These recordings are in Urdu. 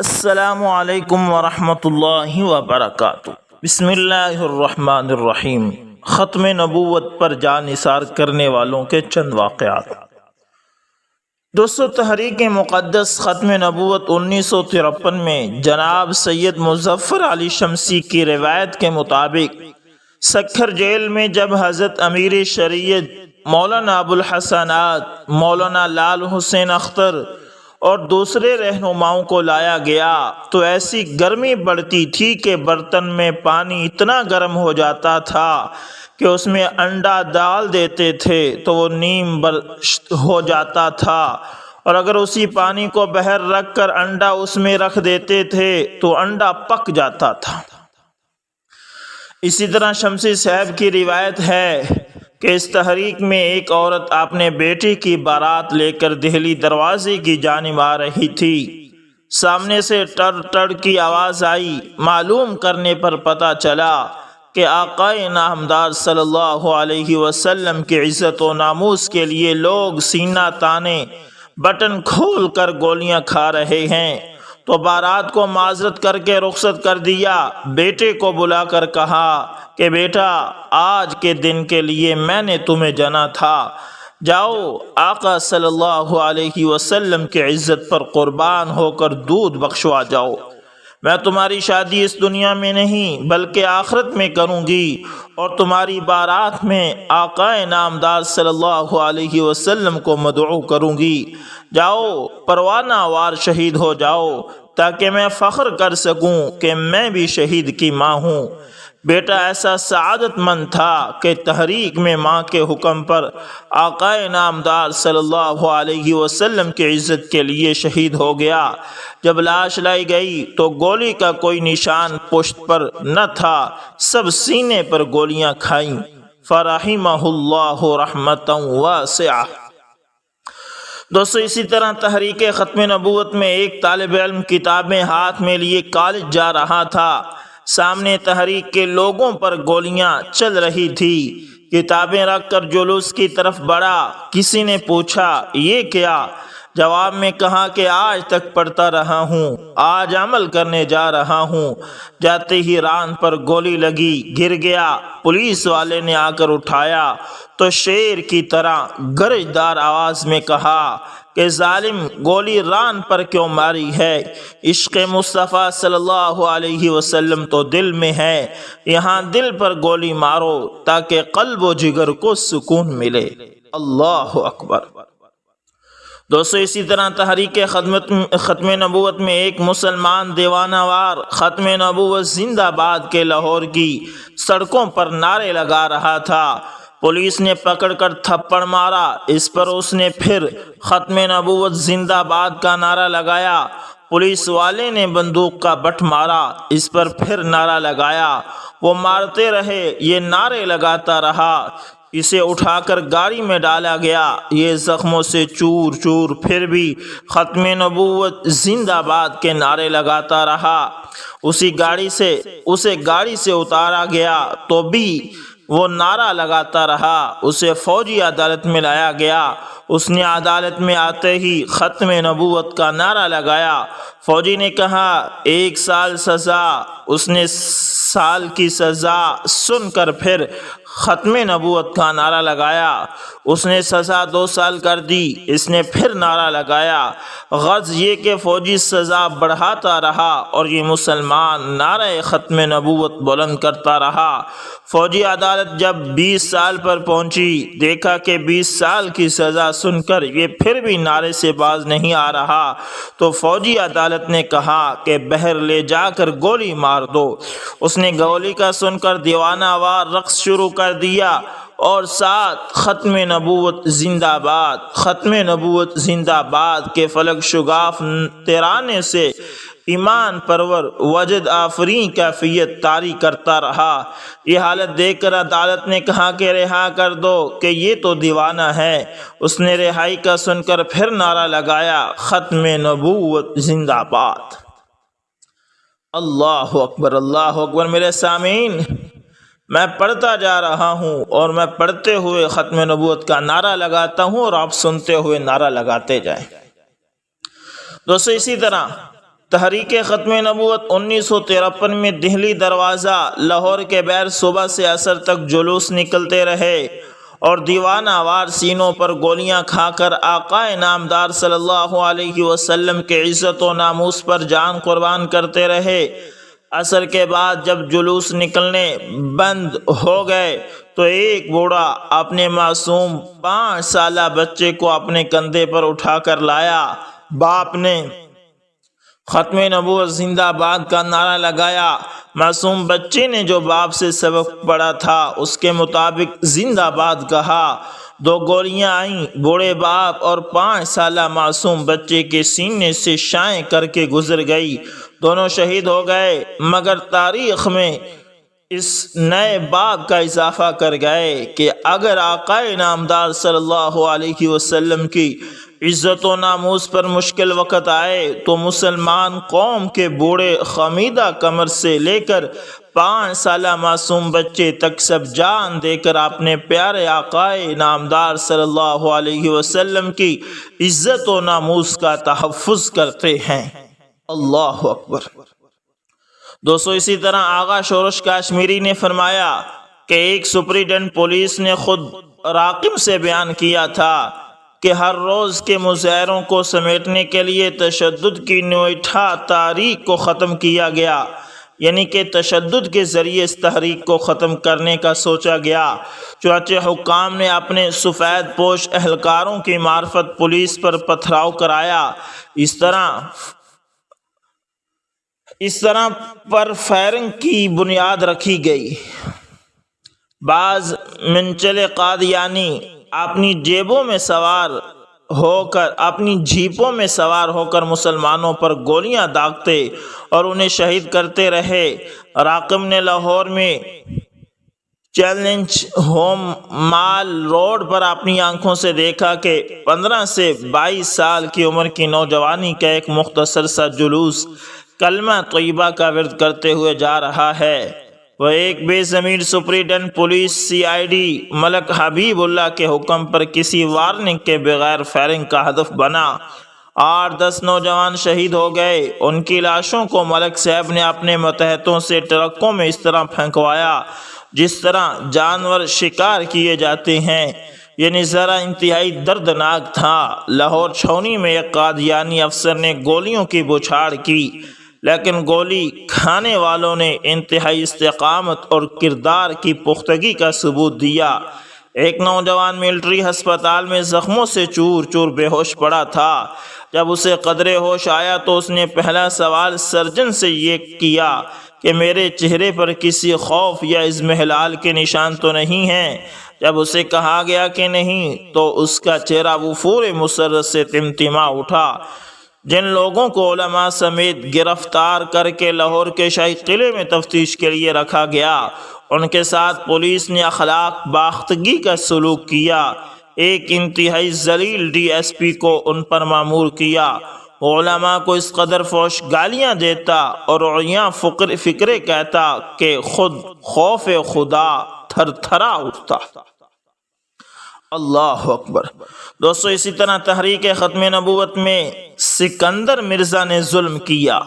السلام علیکم ورحمۃ اللہ وبرکاتہ۔ بسم اللہ الرحمن الرحیم۔ ختم نبوت پر جان نثار کرنے والوں کے چند واقعات۔ دوستو، تحریک مقدس ختم نبوت 1953 میں جناب سید مظفر علی شمسی کی روایت کے مطابق سکھر جیل میں جب حضرت امیر شریعت مولانا ابوالحسنات مولانا لال حسین اختر اور دوسرے رہنماؤں کو لایا گیا تو ایسی گرمی بڑھتی تھی کہ برتن میں پانی اتنا گرم ہو جاتا تھا کہ اس میں انڈا ڈال دیتے تھے تو وہ نیم برشت ہو جاتا تھا، اور اگر اسی پانی کو باہر رکھ کر انڈا اس میں رکھ دیتے تھے تو انڈا پک جاتا تھا۔ اسی طرح شمسی صاحب کی روایت ہے کہ اس تحریک میں ایک عورت اپنے بیٹے کی بارات لے کر دہلی دروازے کی جانب آ رہی تھی۔ سامنے سے ٹر ٹر کی آواز آئی۔ معلوم کرنے پر پتہ چلا کہ آقا نامدار صلی اللہ علیہ وسلم کی عزت و ناموس کے لیے لوگ سینہ تانے بٹن کھول کر گولیاں کھا رہے ہیں، تو بارات کو معذرت کر کے رخصت کر دیا۔ بیٹے کو بلا کر کہا کہ بیٹا، آج کے دن کے لیے میں نے تمہیں جانا تھا، جاؤ آقا صلی اللہ علیہ وسلم کی عزت پر قربان ہو کر دودھ بخشوا جاؤ۔ میں تمہاری شادی اس دنیا میں نہیں بلکہ آخرت میں کروں گی، اور تمہاری بارات میں آقا نامدار صلی اللہ علیہ وسلم کو مدعو کروں گی۔ جاؤ پروانہ وار شہید ہو جاؤ تاکہ میں فخر کر سکوں کہ میں بھی شہید کی ماں ہوں۔ بیٹا ایسا سعادت مند تھا کہ تحریک میں ماں کے حکم پر آقا نامدار صلی اللہ علیہ وسلم کی عزت کے لیے شہید ہو گیا۔ جب لاش لائی گئی تو گولی کا کوئی نشان پشت پر نہ تھا، سب سینے پر گولیاں کھائیں۔ فرحمہ اللہ رحمتا واسعہ۔ دوستو، اسی طرح تحریک ختم نبوت میں ایک طالب علم کتابیں ہاتھ میں لیے کالج جا رہا تھا۔ سامنے تحریک کے لوگوں پر گولیاں چل رہی تھی۔ کتابیں رکھ کر جلوس کی طرف بڑھا۔ کسی نے پوچھا یہ کیا؟ جواب میں کہا کہ آج تک پڑھتا رہا ہوں، آج عمل کرنے جا رہا ہوں۔ جاتے ہی ران پر گولی لگی، گر گیا۔ پولیس والے نے آ کر اٹھایا تو شیر کی طرح گرجدار آواز میں کہا کہ ظالم، گولی ران پر کیوں ماری ہے؟ عشق مصطفیٰ صلی اللہ علیہ وسلم تو دل میں ہے، یہاں دل پر گولی مارو تاکہ قلب و جگر کو سکون ملے۔ اللہ اکبر۔ دوستو، اسی طرح تحریک ختم نبوت میں ایک مسلمان دیوانہ وار ختم نبوت زندہ باد کے لاہور کی سڑکوں پر نعرے لگا رہا تھا۔ پولیس نے پکڑ کر تھپڑ مارا، اس پر اس نے پھر ختم نبوت زندہ باد کا نعرہ لگایا۔ پولیس والے نے بندوق کا بٹ مارا، اس پر پھر نعرہ لگایا۔ وہ مارتے رہے، یہ نعرے لگاتا رہا۔ اسے اٹھا کر گاڑی میں ڈالا گیا، یہ زخموں سے چور چور، پھر بھی ختم نبوت زندہ باد کے نعرے لگاتا رہا۔ اسے گاڑی سے اتارا گیا تو بھی وہ نعرہ لگاتا رہا۔ اسے فوجی عدالت میں لایا گیا، اس نے عدالت میں آتے ہی ختم نبوت کا نعرہ لگایا۔ فوجی نے کہا 1 سال سزا۔ اس نے سال کی سزا سن کر پھر ختم نبوت کا نعرہ لگایا۔ اس نے سزا 2 سال کر دی، اس نے پھر نعرہ لگایا۔ غرض یہ کہ فوجی سزا بڑھاتا رہا اور یہ مسلمان نعرہ ختم نبوت بلند کرتا رہا۔ فوجی عدالت جب 20 سال پر پہنچی، دیکھا کہ 20 سال کی سزا سن کر یہ پھر بھی نعرے سے باز نہیں آ رہا، تو فوجی عدالت نے کہا کہ باہر لے جا کر گولی مار دو۔ اس نے گولی کا سن کر دیوانہ وار رقص شروع کر دیا اور ساتھ ختم نبوت زندہ باد، ختم نبوت زندہ باد کے فلک شگاف ترانے سے ایمان پرور وجد آفرین کیفیت طاری کرتا رہا۔ یہ حالت دیکھ کر عدالت نے کہا کہ رہا کر دو کہ یہ تو دیوانہ ہے۔ اس نے رہائی کا سن کر پھر نعرہ لگایا ختم نبوت زندہ باد۔ اللہ اکبر، اللہ اکبر۔ میرے سامعین، میں پڑھتا جا رہا ہوں اور میں پڑھتے ہوئے ختم نبوت کا نعرہ لگاتا ہوں اور آپ سنتے ہوئے نعرہ لگاتے جائیں۔ دوستو، اسی طرح تحریک ختم نبوت 1953 میں دہلی دروازہ لاہور کے بیر صبح سے عصر تک جلوس نکلتے رہے اور دیوانہ وار سینوں پر گولیاں کھا کر آقا نامدار صلی اللہ علیہ وسلم کے عزت و ناموس پر جان قربان کرتے رہے۔ عصر کے بعد جب جلوس نکلنے بند ہو گئے تو ایک بوڑھا اپنے معصوم 5 سالہ بچے کو اپنے کندھے پر اٹھا کر لایا۔ باپ نے ختم نبوت زندہ باد کا نعرہ لگایا۔ معصوم بچے نے جو باپ سے سبق پڑھا تھا اس کے مطابق زندہ باد کہا۔ 2 گولیاں آئیں، بوڑھے باپ اور 5 سالہ معصوم بچے کے سینے سے شائیں کر کے گزر گئی۔ دونوں شہید ہو گئے، مگر تاریخ میں اس نئے باب کا اضافہ کر گئے کہ اگر آقا نامدار صلی اللہ علیہ وسلم کی عزت و ناموس پر مشکل وقت آئے تو مسلمان قوم کے بوڑھے خمیدہ کمر سے لے کر 5 سالہ معصوم بچے تک سب جان دے کر اپنے پیارے آقا نامدار صلی اللہ علیہ وسلم کی عزت و ناموس کا تحفظ کرتے ہیں۔ اللہ اکبر۔ دوستو، اسی طرح آغا شورش کاشمیری نے فرمایا کہ ایک سپرنٹینڈنٹ پولیس نے خود راقم سے بیان کیا تھا کہ ہر روز کے مظاہروں کو سمیٹنے کے لیے تشدد کی نوئٹھا تاریخ کو ختم کیا گیا، یعنی کہ تشدد کے ذریعے اس تحریک کو ختم کرنے کا سوچا گیا۔ چنانچہ حکام نے اپنے سفید پوش اہلکاروں کی معرفت پولیس پر پتھراؤ کرایا۔ اس طرح پر فائرنگ کی بنیاد رکھی گئی۔ بعض منچل قادیانی اپنی جیپوں میں سوار ہو کر مسلمانوں پر گولیاں داغتے اور انہیں شہید کرتے رہے۔ راقم نے لاہور میں چیلنج ہوم مال روڈ پر اپنی آنکھوں سے دیکھا کہ 15 سے 22 سال کی عمر کی نوجوانی کا ایک مختصر سا جلوس کلمہ طیبہ کا ورد کرتے ہوئے جا رہا ہے۔ وہ ایک بے ضمیر سپرنٹینڈنٹ پولیس CID ملک حبیب اللہ کے حکم پر کسی وارننگ کے بغیر فائرنگ کا ہدف بنا۔ 8-10 نوجوان شہید ہو گئے۔ ان کی لاشوں کو ملک صاحب نے اپنے ماتحتوں سے ٹرکوں میں اس طرح پھینکوایا جس طرح جانور شکار کیے جاتے ہیں۔ یہ نظارہ انتہائی دردناک تھا۔ لاہور چھاؤنی میں ایک قادیانی افسر نے گولیوں کی بوچھاڑ کی، لیکن گولی کھانے والوں نے انتہائی استقامت اور کردار کی پختگی کا ثبوت دیا۔ ایک نوجوان ملٹری ہسپتال میں زخموں سے چور چور بے ہوش پڑا تھا۔ جب اسے قدرے ہوش آیا تو اس نے پہلا سوال سرجن سے یہ کیا کہ میرے چہرے پر کسی خوف یا اضمحلال کے نشان تو نہیں ہیں؟ جب اسے کہا گیا کہ نہیں تو اس کا چہرہ وفور مسرت سے تمتما اٹھا۔ جن لوگوں کو علماء سمیت گرفتار کر کے لاہور کے شاہی قلعے میں تفتیش کے لیے رکھا گیا، ان کے ساتھ پولیس نے اخلاق باختگی کا سلوک کیا۔ ایک انتہائی ذلیل DSP کو ان پر مامور کیا۔ علماء کو اس قدر فوش گالیاں دیتا اور عیاں فقرے کہتا کہ خود خوف خدا تھر تھرا اٹھتا۔ اللہ اکبر۔ دوستو، اسی طرح تحریک ختم نبوت میں سکندر مرزا نے ظلم کیا۔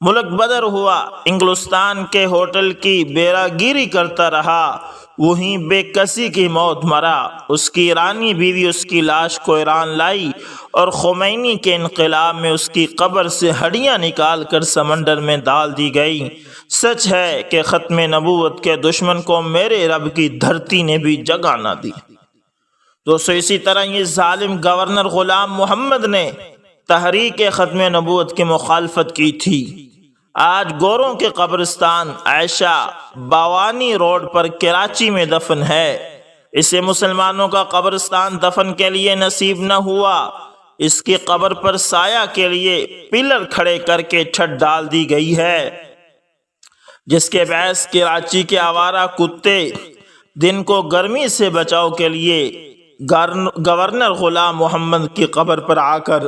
ملک بدر ہوا، انگلستان کے ہوٹل کی بیرا گیری کرتا رہا، وہیں بے کسی کی موت مرا۔ اس کی ایرانی بیوی اس کی لاش کو ایران لائی اور خمینی کے انقلاب میں اس کی قبر سے ہڈیاں نکال کر سمندر میں ڈال دی گئی۔ سچ ہے کہ ختم نبوت کے دشمن کو میرے رب کی دھرتی نے بھی جگہ نہ دی۔ دوستو، اسی طرح یہ ظالم گورنر غلام محمد نے تحریک ختم نبوت کی مخالفت کی تھی۔ آج گوروں کے قبرستان عائشہ باوانی روڈ پر کراچی میں دفن ہے۔ اسے مسلمانوں کا قبرستان دفن کے لیے نصیب نہ ہوا۔ اس کی قبر پر سایہ کے لیے پلر کھڑے کر کے چھت ڈال دی گئی ہے، جس کے باعث کراچی کے آوارہ کتے دن کو گرمی سے بچاؤ کے لیے گورنر غلام محمد کی قبر پر آ کر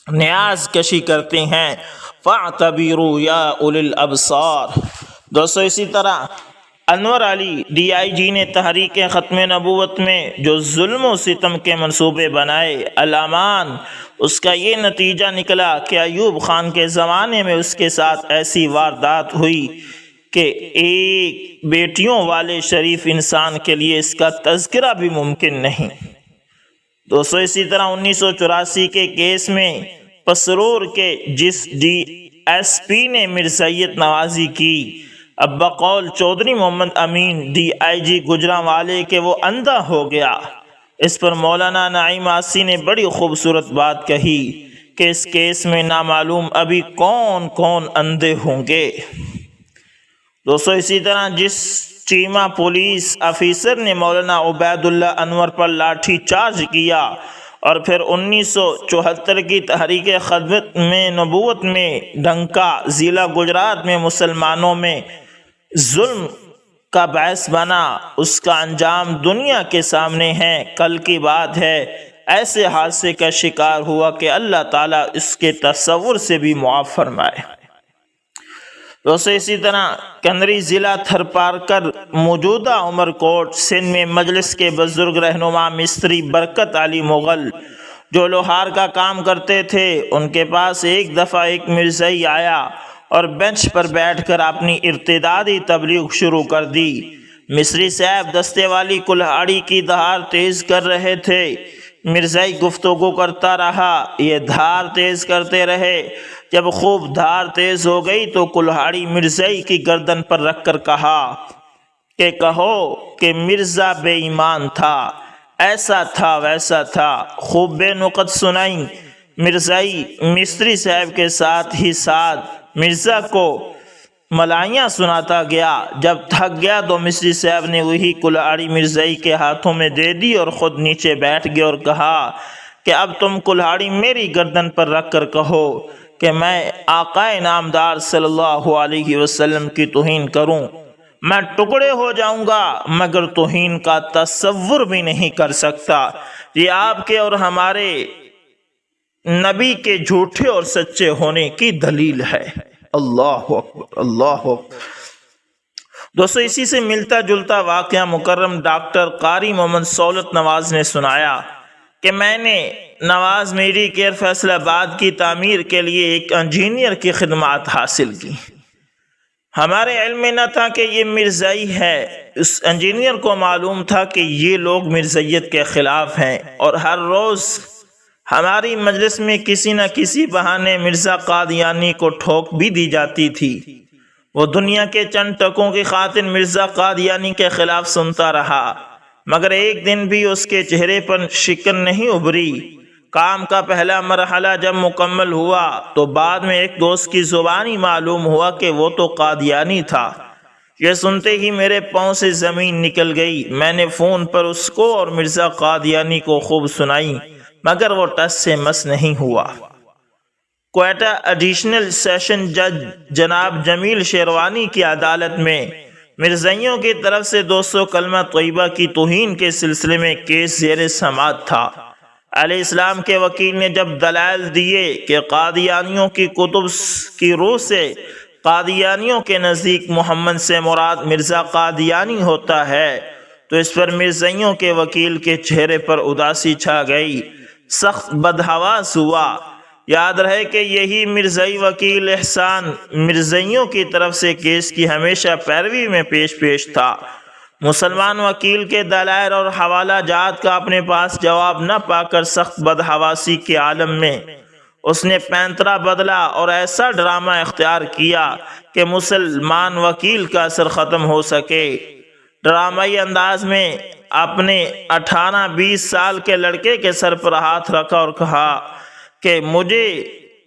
نیاز کشی کرتے ہیں۔ فَاعْتَبِرُوا يَا أُولِي الْأَبْصَارِ۔ دوستو، اسی طرح انور علی DIG نے تحریک ختم نبوت میں جو ظلم و ستم کے منصوبے بنائے، الامان اس کا یہ نتیجہ نکلا کہ ایوب خان کے زمانے میں اس کے ساتھ ایسی واردات ہوئی کہ ایک بیٹیوں والے شریف انسان کے لیے اس کا تذکرہ بھی ممکن نہیں۔ دوستو، اسی طرح 1984 کے کیس میں پسرور کے جس DSP نے مرزائیت نوازی کی، اب بقول چودھری محمد امین DIG گجرانوالے کہ وہ اندھا ہو گیا، اس پر مولانا نعیم آسی نے بڑی خوبصورت بات کہی کہ اس کیس میں نامعلوم ابھی کون کون اندھے ہوں گے۔ دوستو، اسی طرح جس چیمہ پولیس افیسر نے مولانا عبید اللہ انور پر لاٹھی چارج کیا اور پھر 1974 کی تحریک ختم نبوت میں ڈنکا ضلع گجرات میں مسلمانوں میں ظلم کا باعث بنا، اس کا انجام دنیا کے سامنے ہے، کل کی بات ہے۔ ایسے حادثے کا شکار ہوا کہ اللہ تعالیٰ اس کے تصور سے بھی معاف فرمائے۔ دوستو، اسی طرح کنری ضلع تھرپارکر موجودہ عمر کوٹ سندھ میں مجلس کے بزرگ رہنما مستری برکت علی مغل جو لوہار کا کام کرتے تھے، ان کے پاس ایک دفعہ ایک مرزائی آیا اور بینچ پر بیٹھ کر اپنی ارتدادی تبلیغ شروع کر دی۔ مصری صاحب دستے والی کلہاڑی کی دھار تیز کر رہے تھے، مرزائی گفتگو کرتا رہا، یہ دھار تیز کرتے رہے۔ جب خوب دھار تیز ہو گئی تو کلہاڑی مرزائی کی گردن پر رکھ کر کہا کہ کہو کہ مرزا بے ایمان تھا، ایسا تھا ویسا تھا، خوب بے نقط سنائی۔ مرزائی مصری صاحب کے ساتھ ہی ساتھ مرزا کو ملائیاں سناتا گیا۔ جب تھک گیا تو مصری صاحب نے وہی کلہاڑی مرزائی کے ہاتھوں میں دے دی اور خود نیچے بیٹھ گئے اور کہا کہ اب تم کلہاڑی میری گردن پر رکھ کر کہو کہ میں آقا نامدار صلی اللہ علیہ وسلم کی توہین کروں، میں ٹکڑے ہو جاؤں گا، مگر توہین کا تصور بھی نہیں کر سکتا۔ یہ آپ کے اور ہمارے نبی کے جھوٹے اور سچے ہونے کی دلیل ہے۔ اللہ اکبر، اللہ اکبر۔ دوستو، اسی سے ملتا جلتا واقعہ مکرم ڈاکٹر قاری محمد سولت نواز نے سنایا کہ میں نے نواز میری کیئر فیصل آباد کی تعمیر کے لیے ایک انجینئر کی خدمات حاصل کی۔ ہمارے علم میں نہ تھا کہ یہ مرزائی ہے، اس انجینئر کو معلوم تھا کہ یہ لوگ مرزائیت کے خلاف ہیں، اور ہر روز ہماری مجلس میں کسی نہ کسی بہانے مرزا قادیانی کو ٹھوک بھی دی جاتی تھی۔ وہ دنیا کے چند ٹکوں کی خاطر مرزا قادیانی کے خلاف سنتا رہا، مگر ایک دن بھی اس کے چہرے پر شکن نہیں ابھری۔ کام کا پہلا مرحلہ جب مکمل ہوا تو بعد میں ایک دوست کی زبانی معلوم ہوا کہ وہ تو قادیانی تھا۔ یہ سنتے ہی میرے پاؤں سے زمین نکل گئی۔ میں نے فون پر اس کو اور مرزا قادیانی کو خوب سنائی، مگر وہ ٹس سے مس نہیں ہوا۔ کوئٹہ ایڈیشنل سیشن جج جناب جمیل شیروانی کی عدالت میں مرزائیوں کی طرف سے 200 کلمہ طیبہ کی توہین کے سلسلے میں کیس زیر سماعت تھا۔ علیہ السلام کے وکیل نے جب دلائل دیے کہ قادیانیوں کی کتب کی روح سے قادیانیوں کے نزدیک محمد سے مراد مرزا قادیانی ہوتا ہے، تو اس پر مرزائیوں کے وکیل کے چہرے پر اداسی چھا گئی، سخت بدحواس ہوا۔ یاد رہے کہ یہی مرزائی وکیل احسان مرزائیوں کی طرف سے کیس کی ہمیشہ پیروی میں پیش تھا۔ مسلمان وکیل کے دلائل اور حوالہ جات کا اپنے پاس جواب نہ پا کر سخت بدحواسی کے عالم میں اس نے پینترا بدلا اور ایسا ڈرامہ اختیار کیا کہ مسلمان وکیل کا اثر ختم ہو سکے۔ ڈرامائی انداز میں اپنے 18-20 سال کے لڑکے کے سر پر ہاتھ رکھا اور کہا کہ مجھے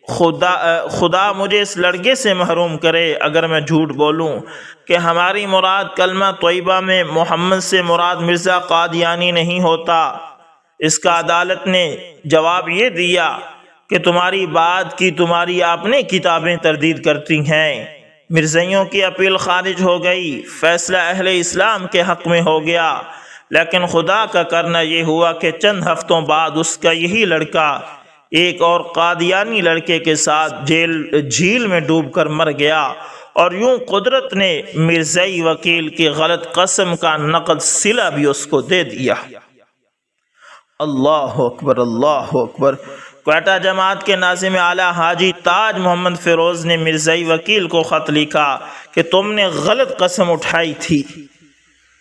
خدا مجھے اس لڑکے سے محروم کرے اگر میں جھوٹ بولوں کہ ہماری مراد کلمہ طیبہ میں محمد سے مراد مرزا قادیانی نہیں ہوتا۔ اس کا عدالت نے جواب یہ دیا کہ تمہاری بات کی تمہاری اپنی کتابیں تردید کرتی ہیں۔ مرزائیوں کی اپیل خارج ہو گئی، فیصلہ اہل اسلام کے حق میں ہو گیا، لیکن خدا کا کرنا یہ ہوا کہ چند ہفتوں بعد اس کا یہی لڑکا ایک اور قادیانی لڑکے کے ساتھ جھیل میں ڈوب کر مر گیا، اور یوں قدرت نے مرزائی وکیل کی غلط قسم کا نقد صلہ بھی اس کو دے دیا۔ اللہ اکبر، اللہ اکبر۔ کوئٹہ جماعت کے ناظم اعلیٰ حاجی تاج محمد فیروز نے مرزائی وکیل کو خط لکھا کہ تم نے غلط قسم اٹھائی تھی۔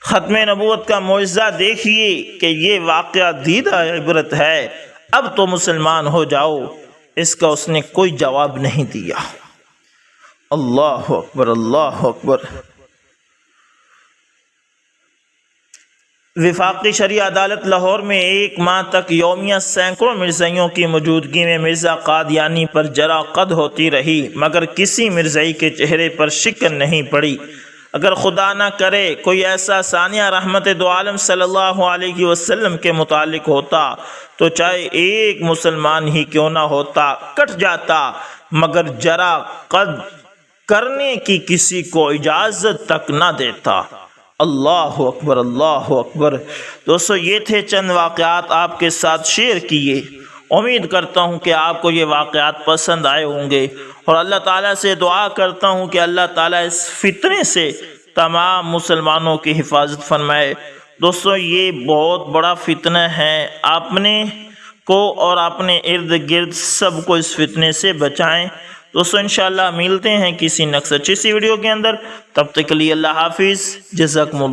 ختم نبوت کا معجزہ دیکھیے کہ یہ واقعہ دیدہ عبرت ہے، اب تو مسلمان ہو جاؤ۔ اس کا اس نے کوئی جواب نہیں دیا۔ اللہ اکبر، اللہ اکبر۔ وفاقی شرعی عدالت لاہور میں 1 ماہ تک یومیہ سینکڑوں مرزائیوں کی موجودگی میں مرزا قادیانی پر جرح قد ہوتی رہی، مگر کسی مرزائی کے چہرے پر شکن نہیں پڑی۔ اگر خدا نہ کرے کوئی ایسا ثانیہ رحمت دو عالم صلی اللہ علیہ وسلم کے متعلق ہوتا تو چاہے ایک مسلمان ہی کیوں نہ ہوتا کٹ جاتا، مگر جرح قد کرنے کی کسی کو اجازت تک نہ دیتا۔ اللہ اکبر، اللہ اکبر۔ دوستو، یہ تھے چند واقعات آپ کے ساتھ شیئر کیے۔ امید کرتا ہوں کہ آپ کو یہ واقعات پسند آئے ہوں گے، اور اللہ تعالیٰ سے دعا کرتا ہوں کہ اللہ تعالیٰ اس فتنے سے تمام مسلمانوں کی حفاظت فرمائے۔ دوستو، یہ بہت بڑا فتنہ ہے، اپنے کو اور اپنے ارد گرد سب کو اس فتنے سے بچائیں۔ دوستو، انشاءاللہ ملتے ہیں کسی نیکسٹ اچھی سی ویڈیو کے اندر، تب تک کے لیے اللہ حافظ، جزاکم اللہ۔